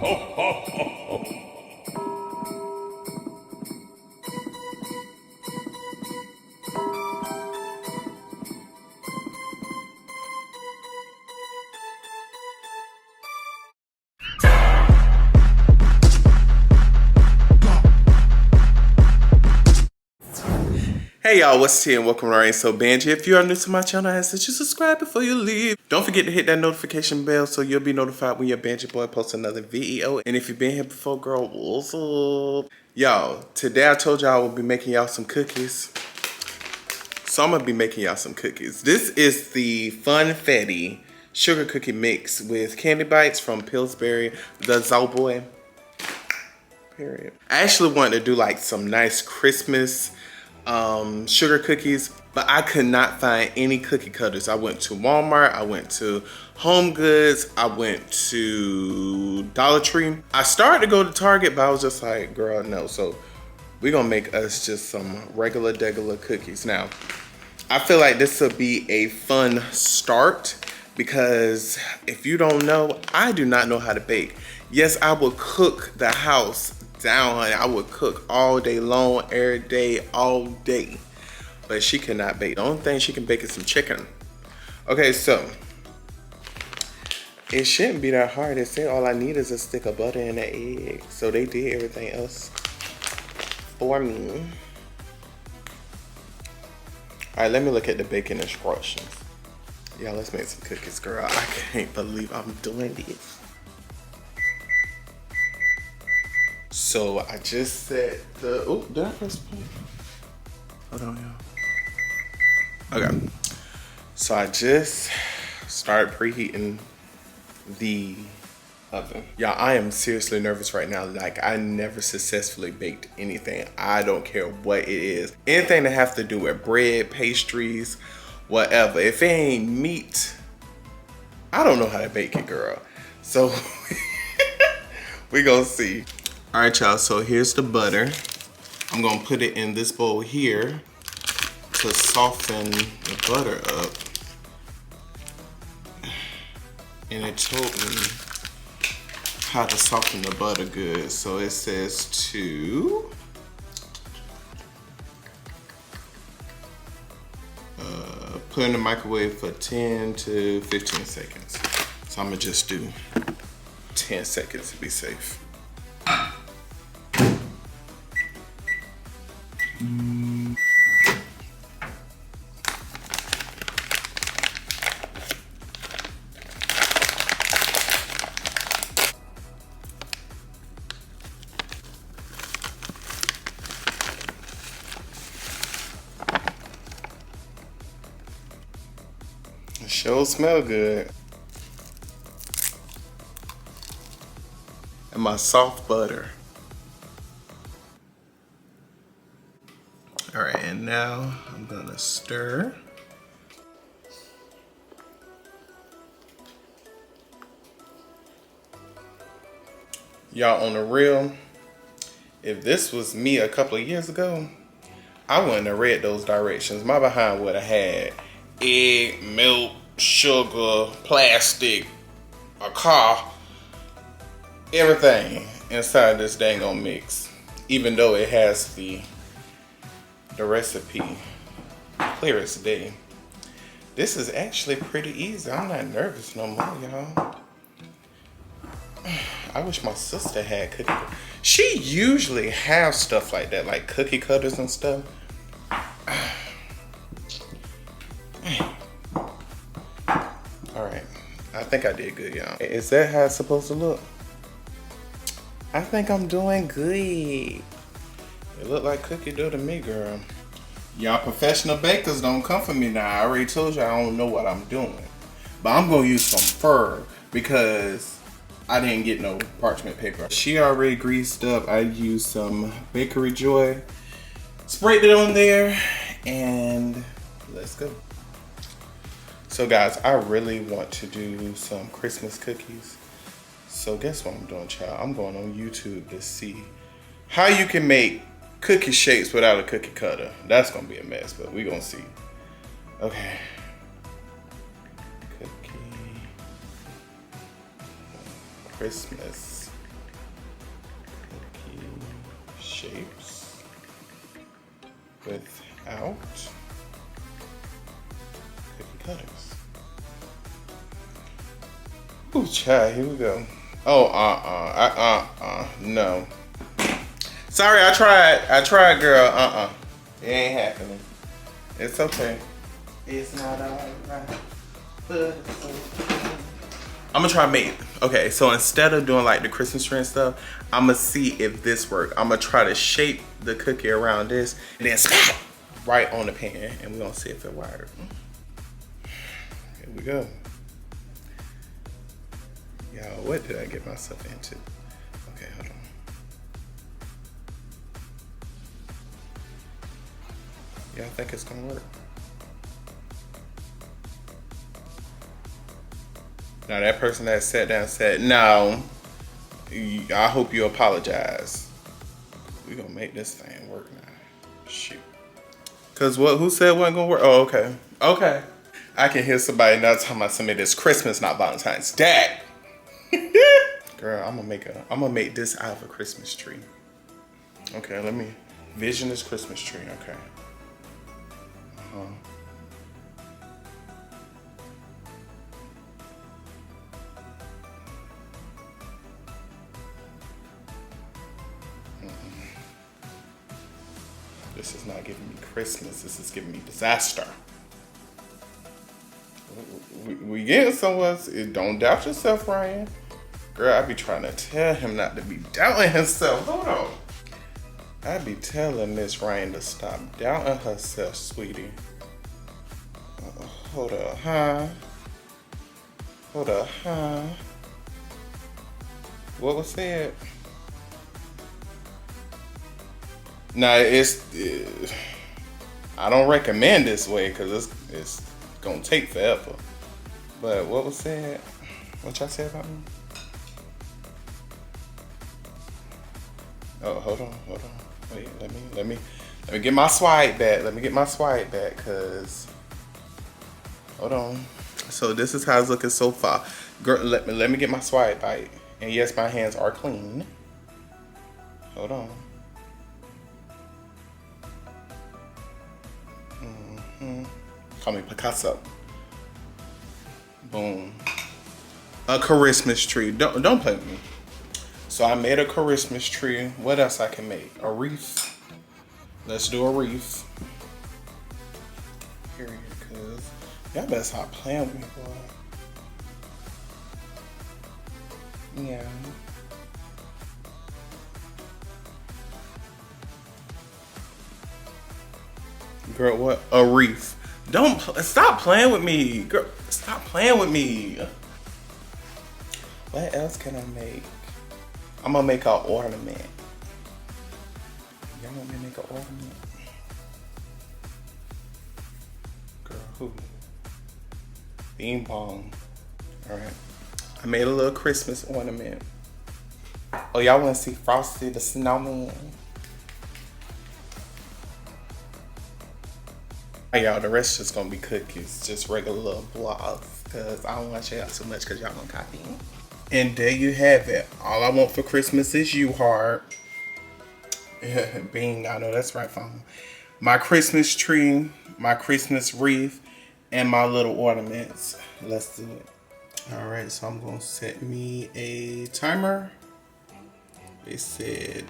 Hey y'all, what's T and welcome to ryansobangee. If you are new to my channel, I ask that you subscribe before you leave. Don't forget to hit that notification bell so you'll be notified when your Banjee boy posts another video. And if you've been here before, girl, what's up? Y'all, today I told y'all I would be making y'all some cookies. So I'm gonna be making y'all some cookies. This is the Funfetti sugar cookie mix with candy bites from Pillsbury, the Zowboy. Period. I actually wanted to do like some nice Christmas sugar cookies, but I could not find any cookie cutters. I went to Walmart, I went to Home Goods, I went to Dollar Tree. I started to go to Target, but I was just like, girl, no. So we're gonna make us just some regular degular cookies. Now, I feel like this will be a fun start because if you don't know, I do not know how to bake. Yes, I will cook the house down, honey. I would cook all day long, every day, all day. But she cannot bake. The only thing she can bake is some chicken. Okay, so it shouldn't be that hard. They say all I need is a stick of butter and an egg. So they did everything else for me. All right, let me look at the baking instructions. Yeah, let's make some cookies, girl. I can't believe I'm doing this. So I just set the, oh, did I press play? Hold on, y'all. Okay. So I just started preheating the oven. Y'all, I am seriously nervous right now. Like, I never successfully baked anything. I don't care what it is. Anything that have to do with bread, pastries, whatever. If it ain't meat, I don't know how to bake it, girl. So we gonna see. All right, y'all, so here's the butter. I'm gonna put it in this bowl here to soften the butter up. And it told me how to soften the butter good. So it says to put in the microwave for 10 to 15 seconds. So I'm gonna just do 10 seconds to be safe. It sure smell good. And my soft butter. All right, and now I'm gonna stir. Y'all, on the real, if this was me a couple of years ago, I wouldn't have read those directions. My behind would have had egg, milk, sugar, plastic, a car, everything inside this dang on mix. Even though it has the recipe clear as day. This is actually pretty easy. I'm not nervous no more, y'all. I wish my sister had cookie cutters. She usually has stuff like that, like cookie cutters and stuff. All right, I think I did good, y'all. Is that how it's supposed to look? I think I'm doing good. It look like cookie dough to me, girl. Y'all professional bakers don't come for me now. I already told you I don't know what I'm doing. But I'm gonna use some fur because I didn't get no parchment paper. She already greased up. I used some Bakery Joy. Sprayed it on there and let's go. So guys, I really want to do some Christmas cookies. So guess what I'm doing, child? I'm going on YouTube to see how you can make cookie shapes without a cookie cutter. That's gonna be a mess, but we gonna see. Okay. Cookie Christmas shapes without cookie cutters. Ooh, child, here we go. Oh, no. Sorry, I tried, girl, It ain't happening. It's okay. It's not alright, but it's okay. I'm gonna try to make, okay, so instead of doing like the Christmas tree and stuff, I'm gonna see if this works. I'm gonna try to shape the cookie around this and then spat right on the pan, and we're gonna see if it works. Here we go. Y'all, what did I get myself into? Okay, hold on. Y'all think it's gonna work? Now that person that sat down said, no, I hope you apologize. We gonna make this thing work now. Shoot. Cause what, who said it wasn't gonna work? Oh, okay. Okay. I can hear somebody now talking about somebody that's Christmas, not Valentine's Day. Girl, I'm gonna make this out of a Christmas tree. Okay, let me vision this Christmas tree, okay. This is not giving me Christmas, this is giving me disaster. We getting somewhere. Don't doubt yourself, Ryan. Girl, I be trying to tell him not to be doubting himself. Hold on. I be telling Miss Ryan to stop doubting herself, sweetie. Hold up, huh? Hold up, huh? What was said? Now, I don't recommend this way because it's gonna take forever. But what was said? What y'all said about me? Oh, hold on. Wait, let me get my swipe back. Let me get my swipe back, cause hold on. So this is how it's looking so far. Girl, let me get my swipe back. And yes, my hands are clean. Hold on. Call me Picasso. Boom. A Christmas tree. Don't play with me. So I made a Christmas tree. What else I can make? A wreath. Let's do a wreath. Period. Cause y'all better stop playing with me, boy. Yeah. Girl, what? A wreath. Don't stop playing with me, girl. Stop playing with me. What else can I make? I'm gonna make an ornament. Y'all want me to make an ornament? Girl, who? Bing bong. All right. I made a little Christmas ornament. Oh, y'all want to see Frosty the Snowman? Y'all, the rest just gonna be cookies, just regular little blocks, cause I don't want to show y'all too much, cause y'all gonna copy me. And there you have it. All I want for Christmas is you, heart. Bing, I know that's right, phone. My Christmas tree, my Christmas wreath, and my little ornaments. Let's do it. All right, so I'm gonna set me a timer. They said,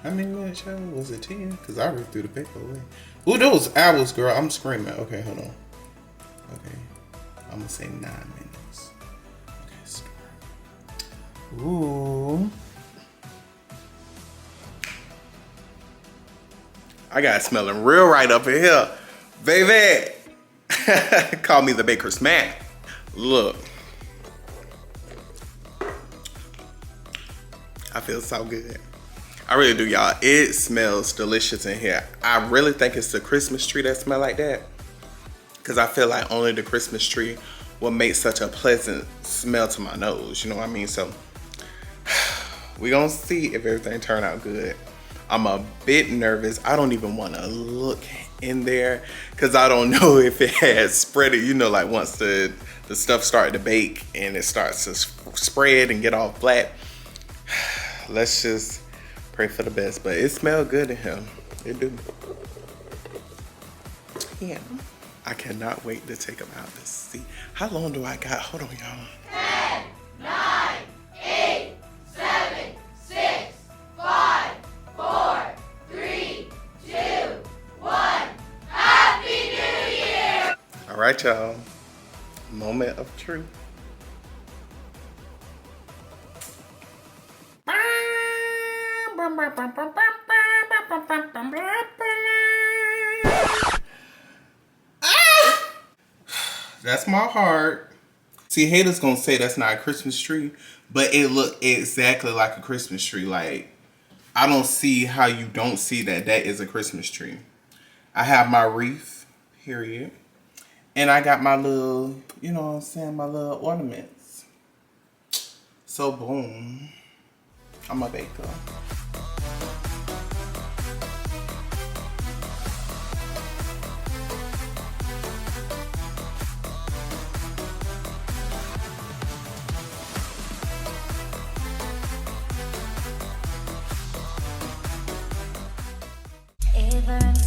how many minutes, y'all? Was it 10? Cause I already threw the paper away. Ooh, those hours, girl. I'm screaming. Okay, hold on. Okay. I'm gonna say 9 minutes. Okay, start. Ooh. I got it smelling real right up in here. Baby. Call me the baker's man. Look. I feel so good. I really do, y'all. It smells delicious in here. I really think it's the Christmas tree that smells like that. Because I feel like only the Christmas tree will make such a pleasant smell to my nose. You know what I mean? So, we're going to see if everything turned out good. I'm a bit nervous. I don't even want to look in there. Because I don't know if it has spread it. You know, like once the stuff started to bake and it starts to spread and get all flat. Let's just Pray for the best, but it smelled good in here. It do. Yeah. I cannot wait to take them out to see. How long do I got? Hold on, y'all. 10, 9, 8, 7, 6, 5, 4, 3, 2, 1. Happy New Year! All right, y'all. Moment of truth. That's my heart. See, haters gonna say that's not a Christmas tree, but it look exactly like a Christmas tree. Like, I don't see how you don't see that that is a Christmas tree. I have my wreath, period. And I got my little, you know what I'm saying, my little ornaments. So boom. I'm a baker. Ever